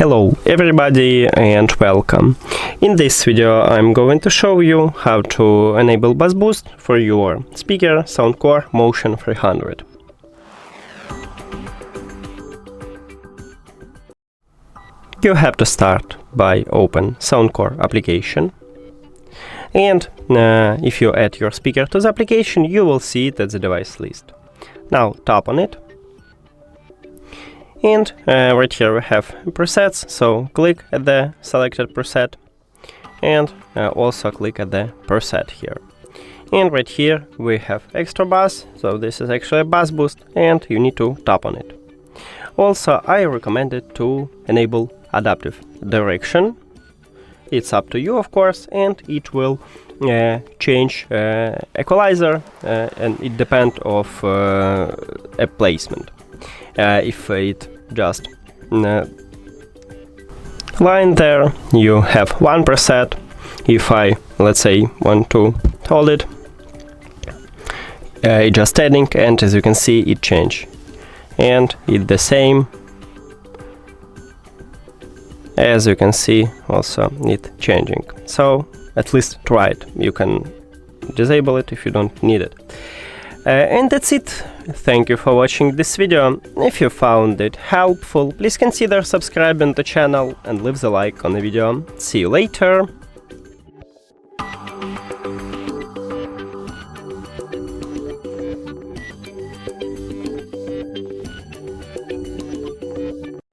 Hello everybody and welcome. In this video I'm going to show you how to enable bass boost for your speaker SOUNDCORE Motion 300. You have to start by open SOUNDCORE application, and if you add your speaker to the application you will see it at the device list. Now tap on it. And right here we have presets, so click at the selected preset and also click at the preset here. And right here we have extra bass, so this is actually a bass boost and you need to tap on it. Also I recommend it to enable adaptive direction. It's up to you of course, and it will change equalizer and it depends of a placement. If it just line there, you have one preset. If I, let's say, want to hold it, just adding, and as you can see it change, and it's the same. As you can see also it changing, so at least try it. You can disable it if you don't need it. And that's it. Thank you for watching this video. If you found it helpful, please consider subscribing to the channel and leave the like on the video. See you later!